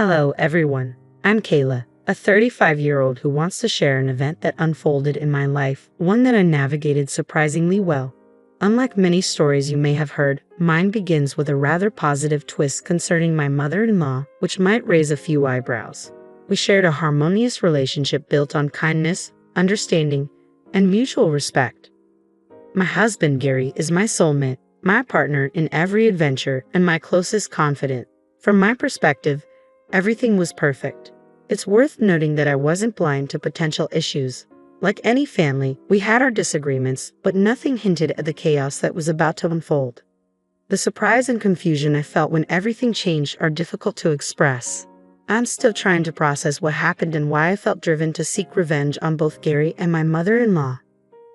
Hello, everyone. I'm Kayla, a 35-year-old who wants to share an event that unfolded in my life, one that I navigated surprisingly well. Unlike many stories you may have heard, mine begins with a rather positive twist concerning my mother-in-law, which might raise a few eyebrows. We shared a harmonious relationship built on kindness, understanding, and mutual respect. My husband, Gary, is my soulmate, my partner in every adventure, and my closest confidant. From my perspective, everything was perfect. It's worth noting that I wasn't blind to potential issues. Like any family, we had our disagreements, but nothing hinted at the chaos that was about to unfold. The surprise and confusion I felt when everything changed are difficult to express. I'm still trying to process what happened and why I felt driven to seek revenge on both Gary and my mother-in-law.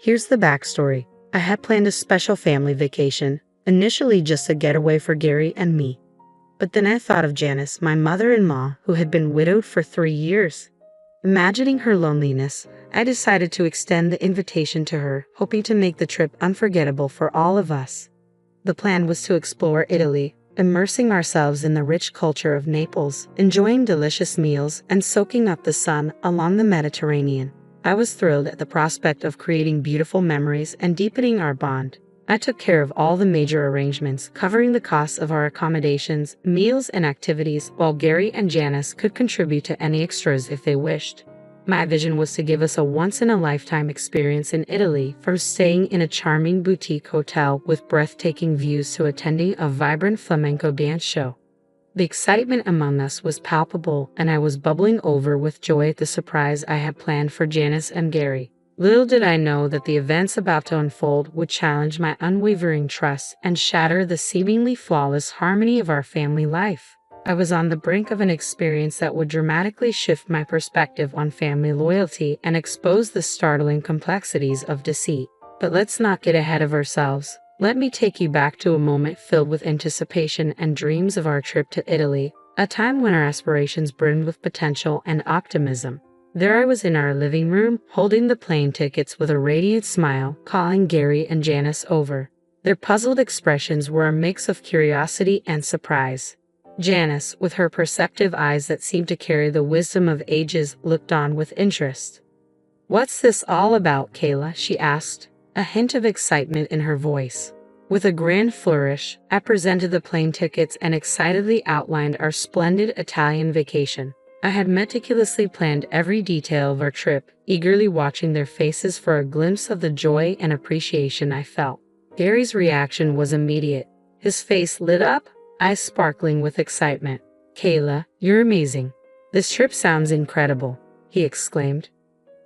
Here's the backstory. I had planned a special family vacation, initially just a getaway for Gary and me. But then I thought of Janice, my mother-in-law, who had been widowed for 3 years. Imagining her loneliness, I decided to extend the invitation to her, hoping to make the trip unforgettable for all of us. The plan was to explore Italy, immersing ourselves in the rich culture of Naples, enjoying delicious meals, and soaking up the sun along the Mediterranean. I was thrilled at the prospect of creating beautiful memories and deepening our bond. I took care of all the major arrangements, covering the costs of our accommodations, meals, and activities, while Gary and Janice could contribute to any extras if they wished. My vision was to give us a once-in-a-lifetime experience in Italy, from staying in a charming boutique hotel with breathtaking views to attending a vibrant flamenco dance show. The excitement among us was palpable, and I was bubbling over with joy at the surprise I had planned for Janice and Gary. Little did I know that the events about to unfold would challenge my unwavering trust and shatter the seemingly flawless harmony of our family life. I was on the brink of an experience that would dramatically shift my perspective on family loyalty and expose the startling complexities of deceit. But let's not get ahead of ourselves. Let me take you back to a moment filled with anticipation and dreams of our trip to Italy, a time when our aspirations brimmed with potential and optimism. There I was in our living room, holding the plane tickets with a radiant smile, calling Gary and Janice over. Their puzzled expressions were a mix of curiosity and surprise. Janice, with her perceptive eyes that seemed to carry the wisdom of ages, looked on with interest. "What's this all about, Kayla?" she asked, a hint of excitement in her voice. With a grand flourish, I presented the plane tickets and excitedly outlined our splendid Italian vacation. I had meticulously planned every detail of our trip, eagerly watching their faces for a glimpse of the joy and appreciation I felt. Gary's reaction was immediate. His face lit up, eyes sparkling with excitement. "Kayla, you're amazing. This trip sounds incredible," he exclaimed.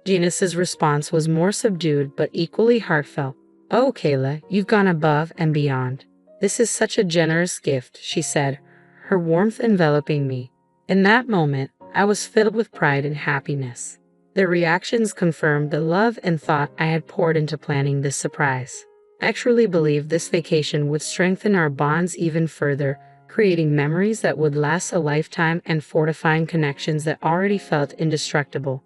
Janice's response was more subdued but equally heartfelt. "Oh, Kayla, you've gone above and beyond. This is such a generous gift," she said, her warmth enveloping me. In that moment, I was filled with pride and happiness. Their reactions confirmed the love and thought I had poured into planning this surprise. I truly believed this vacation would strengthen our bonds even further, creating memories that would last a lifetime and fortifying connections that already felt indestructible.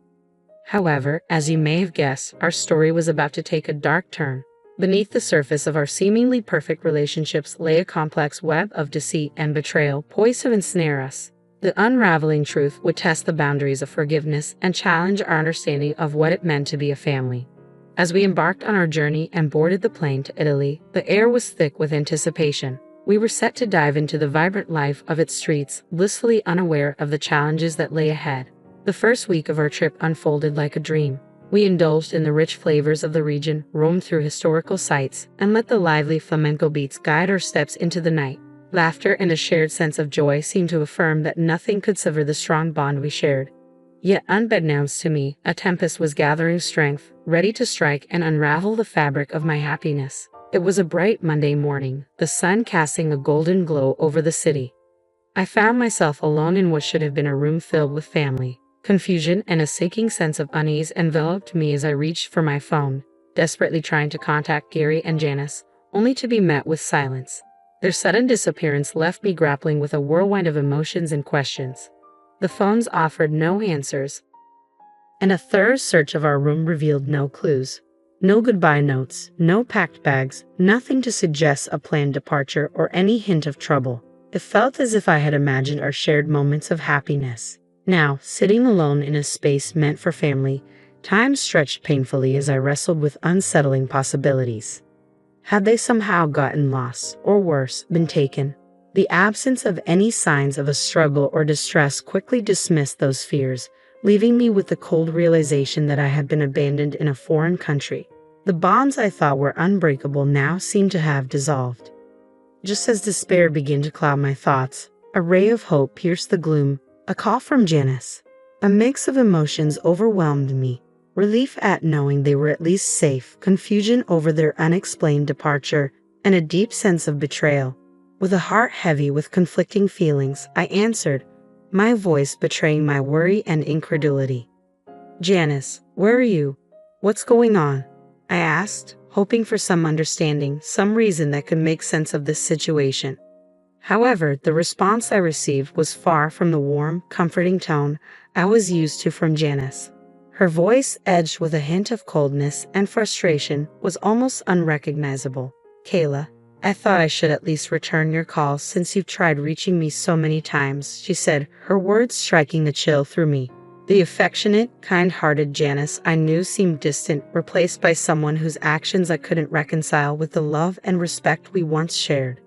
However, as you may have guessed, our story was about to take a dark turn. Beneath the surface of our seemingly perfect relationships lay a complex web of deceit and betrayal poised to ensnare us. The unraveling truth would test the boundaries of forgiveness and challenge our understanding of what it meant to be a family. As we embarked on our journey and boarded the plane to Italy, the air was thick with anticipation. We were set to dive into the vibrant life of its streets, blissfully unaware of the challenges that lay ahead. The first week of our trip unfolded like a dream. We indulged in the rich flavors of the region, roamed through historical sites, and let the lively flamenco beats guide our steps into the night. Laughter and a shared sense of joy seemed to affirm that nothing could sever the strong bond we shared. Yet, unbeknownst to me, a tempest was gathering strength, ready to strike and unravel the fabric of my happiness. It was a bright Monday morning, the sun casting a golden glow over the city. I found myself alone in what should have been a room filled with family. Confusion and a sinking sense of unease enveloped me as I reached for my phone, desperately trying to contact Gary and Janice, only to be met with silence. Their sudden disappearance left me grappling with a whirlwind of emotions and questions. The phones offered no answers, and a thorough search of our room revealed no clues. No goodbye notes, no packed bags, nothing to suggest a planned departure or any hint of trouble. It felt as if I had imagined our shared moments of happiness. Now, sitting alone in a space meant for family, time stretched painfully as I wrestled with unsettling possibilities. Had they somehow gotten lost, or worse, been taken? The absence of any signs of a struggle or distress quickly dismissed those fears, leaving me with the cold realization that I had been abandoned in a foreign country. The bonds I thought were unbreakable now seemed to have dissolved. Just as despair began to cloud my thoughts, a ray of hope pierced the gloom, a call from Janice. A mix of emotions overwhelmed me. Relief at knowing they were at least safe, confusion over their unexplained departure, and a deep sense of betrayal. With a heart heavy with conflicting feelings, I answered, my voice betraying my worry and incredulity. Janice, where are you? What's going on? I asked, hoping for some understanding, some reason that could make sense of this situation. However, the response I received was far from the warm, comforting tone I was used to from Janice. Her voice, edged with a hint of coldness and frustration, was almost unrecognizable. Kayla, I thought I should at least return your call since you've tried reaching me so many times, she said, her words striking a chill through me. The affectionate, kind-hearted Janice I knew seemed distant, replaced by someone whose actions I couldn't reconcile with the love and respect we once shared.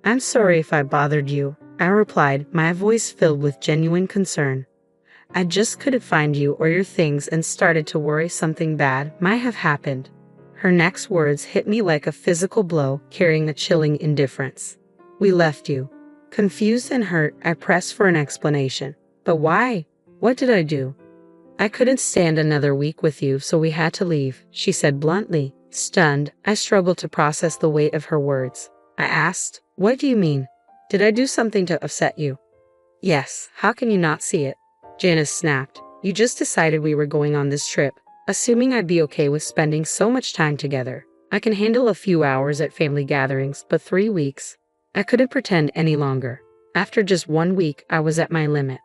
I'm sorry if I bothered you, I replied, my voice filled with genuine concern. I just couldn't find you or your things and started to worry something bad might have happened. Her next words hit me like a physical blow, carrying a chilling indifference. We left you. Confused and hurt, I pressed for an explanation. But why? What did I do? I couldn't stand another week with you, so we had to leave, she said bluntly. Stunned, I struggled to process the weight of her words. I asked, what do you mean? Did I do something to upset you? Yes, how can you not see it? Janice snapped. You just decided we were going on this trip, assuming I'd be okay with spending so much time together. I can handle a few hours at family gatherings, but 3 weeks? I couldn't pretend any longer. After just 1 week, I was at my limit.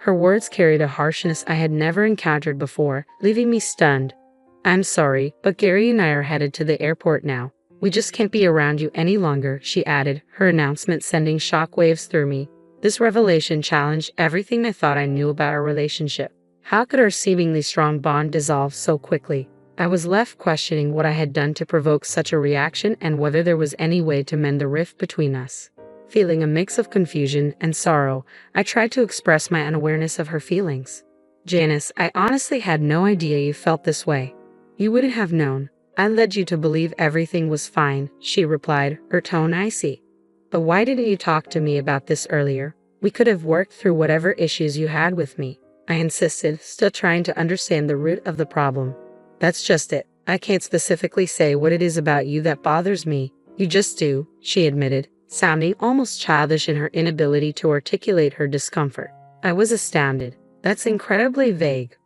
Her words carried a harshness I had never encountered before, leaving me stunned. I'm sorry, but Gary and I are headed to the airport now. We just can't be around you any longer, she added, her announcement sending shockwaves through me. This revelation challenged everything I thought I knew about our relationship. How could our seemingly strong bond dissolve so quickly? I was left questioning what I had done to provoke such a reaction and whether there was any way to mend the rift between us. Feeling a mix of confusion and sorrow, I tried to express my unawareness of her feelings. Janice, I honestly had no idea you felt this way. You wouldn't have known. I led you to believe everything was fine, she replied, her tone icy. But why didn't you talk to me about this earlier? We could have worked through whatever issues you had with me, I insisted, still trying to understand the root of the problem. That's just it. I can't specifically say what it is about you that bothers me. You just do, she admitted, sounding almost childish in her inability to articulate her discomfort. I was astounded. That's incredibly vague.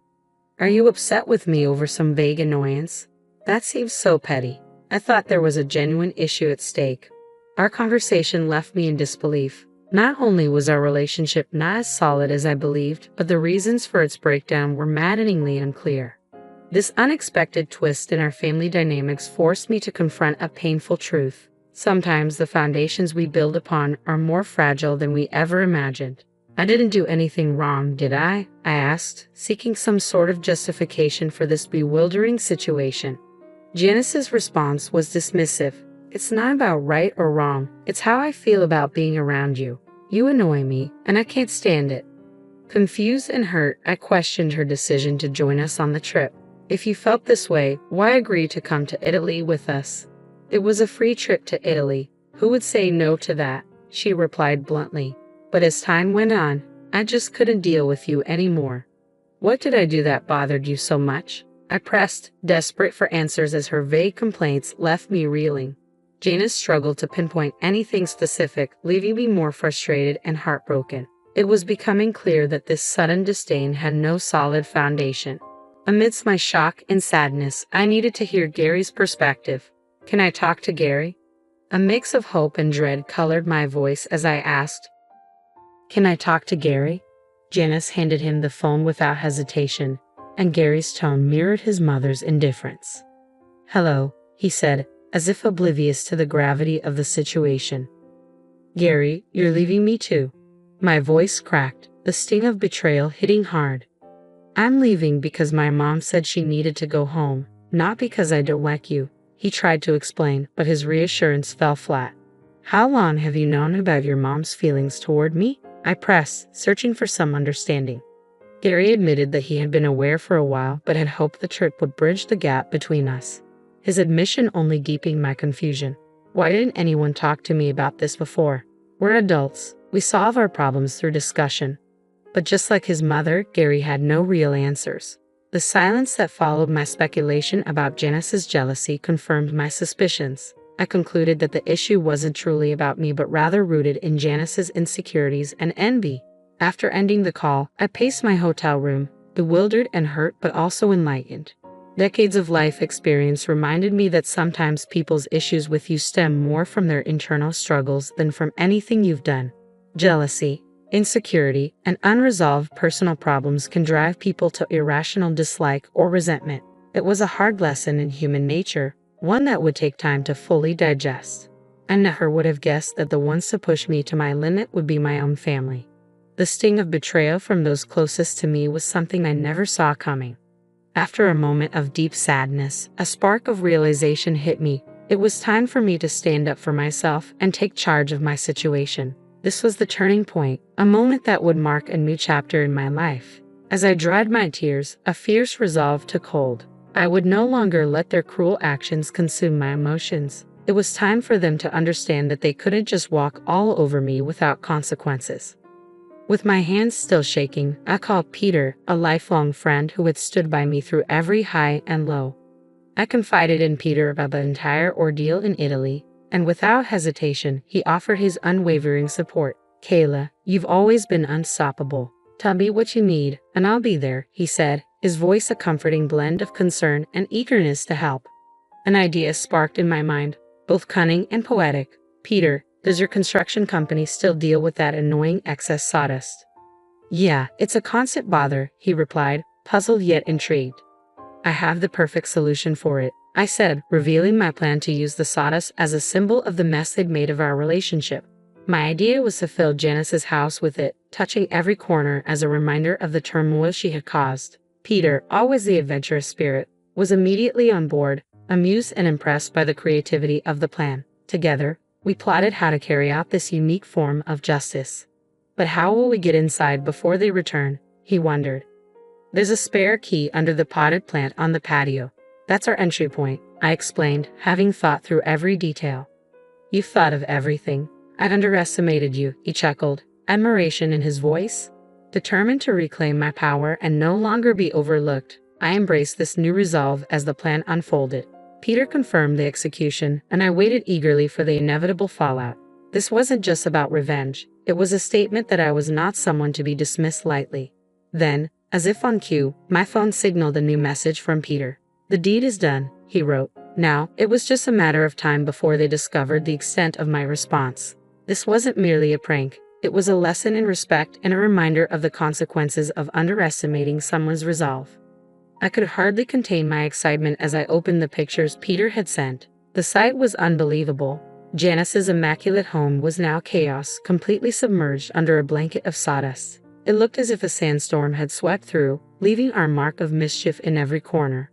Are you upset with me over some vague annoyance? That seems so petty. I thought there was a genuine issue at stake. Our conversation left me in disbelief. Not only was our relationship not as solid as I believed, but the reasons for its breakdown were maddeningly unclear. This unexpected twist in our family dynamics forced me to confront a painful truth. Sometimes the foundations we build upon are more fragile than we ever imagined. I didn't do anything wrong, did I? I asked, seeking some sort of justification for this bewildering situation. Janice's response was dismissive. It's not about right or wrong. It's how I feel about being around you. You annoy me, and I can't stand it. Confused and hurt, I questioned her decision to join us on the trip. If you felt this way, why agree to come to Italy with us? It was a free trip to Italy. Who would say no to that? She replied bluntly. But as time went on, I just couldn't deal with you anymore. What did I do that bothered you so much? I pressed, desperate for answers as her vague complaints left me reeling. Janice struggled to pinpoint anything specific, leaving me more frustrated and heartbroken. It was becoming clear that this sudden disdain had no solid foundation. Amidst my shock and sadness, I needed to hear Gary's perspective. Can I talk to Gary? A mix of hope and dread colored my voice as I asked, Can I talk to Gary? Janice handed him the phone without hesitation, and Gary's tone mirrored his mother's indifference. Hello, he said, as if oblivious to the gravity of the situation. Gary, you're leaving me too. My voice cracked, the sting of betrayal hitting hard. I'm leaving because my mom said she needed to go home, not because I don't like you, he tried to explain, but his reassurance fell flat. How long have you known about your mom's feelings toward me? I pressed, searching for some understanding. Gary admitted that he had been aware for a while but had hoped the trip would bridge the gap between us. His admission only deepened my confusion. Why didn't anyone talk to me about this before? We're adults. We solve our problems through discussion. But just like his mother, Gary had no real answers. The silence that followed my speculation about Janice's jealousy confirmed my suspicions. I concluded that the issue wasn't truly about me but rather rooted in Janice's insecurities and envy. After ending the call, I paced my hotel room, bewildered and hurt but also enlightened. Decades of life experience reminded me that sometimes people's issues with you stem more from their internal struggles than from anything you've done. Jealousy, insecurity, and unresolved personal problems can drive people to irrational dislike or resentment. It was a hard lesson in human nature, one that would take time to fully digest. I never would have guessed that the ones to push me to my limit would be my own family. The sting of betrayal from those closest to me was something I never saw coming. After a moment of deep sadness, a spark of realization hit me. It was time for me to stand up for myself and take charge of my situation. This was the turning point, a moment that would mark a new chapter in my life. As I dried my tears, a fierce resolve took hold. I would no longer let their cruel actions consume my emotions. It was time for them to understand that they couldn't just walk all over me without consequences. With my hands still shaking, I called Peter, a lifelong friend who had stood by me through every high and low. I confided in Peter about the entire ordeal in Italy, and without hesitation, he offered his unwavering support. Kayla, you've always been unstoppable. Tell me what you need, and I'll be there, he said, his voice a comforting blend of concern and eagerness to help. An idea sparked in my mind, both cunning and poetic. Peter, does your construction company still deal with that annoying excess sawdust? Yeah, it's a constant bother, he replied, puzzled yet intrigued. I have the perfect solution for it, I said, revealing my plan to use the sawdust as a symbol of the mess they'd made of our relationship. My idea was to fill Janice's house with it, touching every corner as a reminder of the turmoil she had caused. Peter, always the adventurous spirit, was immediately on board, amused and impressed by the creativity of the plan. Together, we plotted how to carry out this unique form of justice. But how will we get inside before they return? He wondered. There's a spare key under the potted plant on the patio. That's our entry point, I explained, having thought through every detail. You've thought of everything. I've underestimated you, he chuckled, admiration in his voice. Determined to reclaim my power and no longer be overlooked, I embraced this new resolve as the plan unfolded. Peter confirmed the execution, and I waited eagerly for the inevitable fallout. This wasn't just about revenge. It was a statement that I was not someone to be dismissed lightly. Then, as if on cue, my phone signaled a new message from Peter. The deed is done, he wrote. Now, it was just a matter of time before they discovered the extent of my response. This wasn't merely a prank. It was a lesson in respect and a reminder of the consequences of underestimating someone's resolve. I could hardly contain my excitement as I opened the pictures Peter had sent. The sight was unbelievable. Janice's immaculate home was now chaos, completely submerged under a blanket of sawdust. It looked as if a sandstorm had swept through, leaving our mark of mischief in every corner.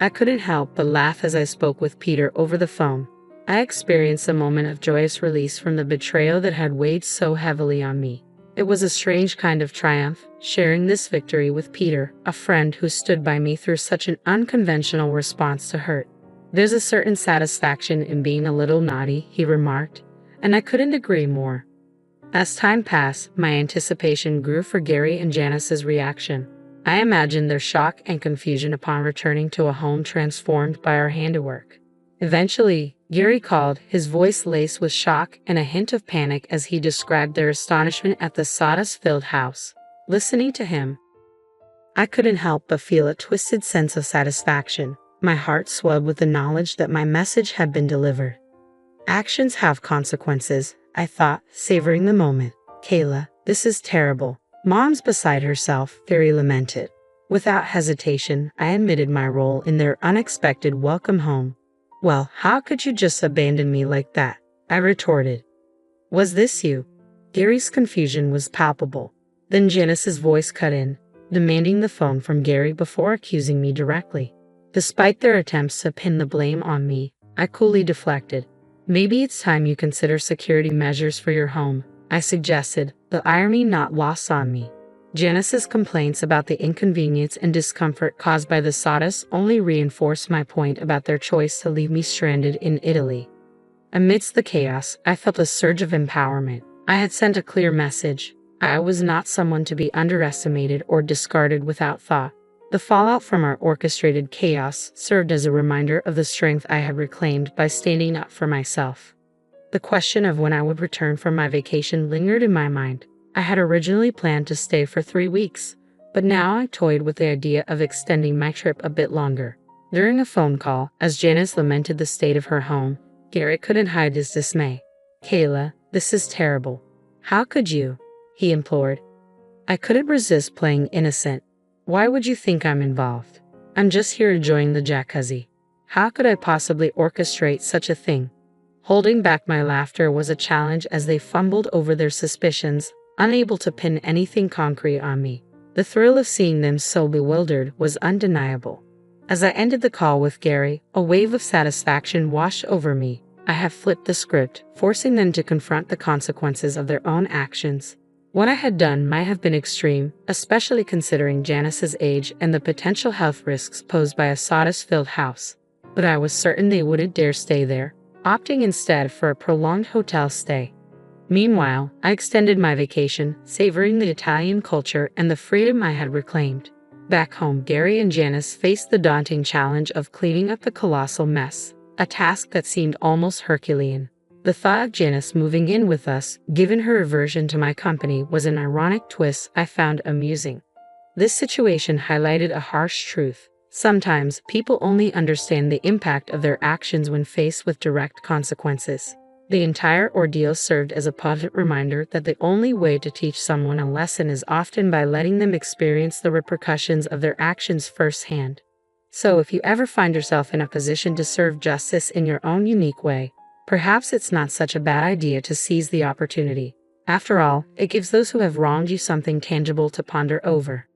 I couldn't help but laugh as I spoke with Peter over the phone. I experienced a moment of joyous release from the betrayal that had weighed so heavily on me. It was a strange kind of triumph, sharing this victory with Peter, a friend who stood by me through such an unconventional response to hurt. There's a certain satisfaction in being a little naughty, he remarked, and I couldn't agree more. As time passed, my anticipation grew for Gary and Janice's reaction. I imagined their shock and confusion upon returning to a home transformed by our handiwork. Eventually, Gary called, his voice laced with shock and a hint of panic as he described their astonishment at the sawdust-filled house. Listening to him, I couldn't help but feel a twisted sense of satisfaction. My heart swelled with the knowledge that my message had been delivered. Actions have consequences, I thought, savoring the moment. Kayla, this is terrible. Mom's beside herself, Gary lamented. Without hesitation, I admitted my role in their unexpected welcome home. Well, how could you just abandon me like that? I retorted. Was this you? Gary's confusion was palpable. Then Janice's voice cut in, demanding the phone from Gary before accusing me directly. Despite their attempts to pin the blame on me, I coolly deflected. Maybe it's time you consider security measures for your home, I suggested, the irony not lost on me. Janice's complaints about the inconvenience and discomfort caused by the sawdust only reinforced my point about their choice to leave me stranded in Italy. Amidst the chaos, I felt a surge of empowerment. I had sent a clear message. I was not someone to be underestimated or discarded without thought. The fallout from our orchestrated chaos served as a reminder of the strength I had reclaimed by standing up for myself. The question of when I would return from my vacation lingered in my mind. I had originally planned to stay for 3 weeks, but now I toyed with the idea of extending my trip a bit longer. During a phone call, as Janice lamented the state of her home, Gary couldn't hide his dismay. "Kayla, this is terrible. How could you?" he implored. I couldn't resist playing innocent. "Why would you think I'm involved? I'm just here enjoying the jacuzzi. How could I possibly orchestrate such a thing?" Holding back my laughter was a challenge as they fumbled over their suspicions, unable to pin anything concrete on me. The thrill of seeing them so bewildered was undeniable. As I ended the call with Gary, a wave of satisfaction washed over me. I had flipped the script, forcing them to confront the consequences of their own actions. What I had done might have been extreme, especially considering Janice's age and the potential health risks posed by a sawdust-filled house. But I was certain they wouldn't dare stay there, opting instead for a prolonged hotel stay. Meanwhile, I extended my vacation, savoring the Italian culture and the freedom I had reclaimed. Back home, Gary and Janice faced the daunting challenge of cleaning up the colossal mess, a task that seemed almost Herculean. The thought of Janice moving in with us, given her aversion to my company, was an ironic twist I found amusing. This situation highlighted a harsh truth. Sometimes, people only understand the impact of their actions when faced with direct consequences. The entire ordeal served as a poignant reminder that the only way to teach someone a lesson is often by letting them experience the repercussions of their actions firsthand. So if you ever find yourself in a position to serve justice in your own unique way, perhaps it's not such a bad idea to seize the opportunity. After all, it gives those who have wronged you something tangible to ponder over.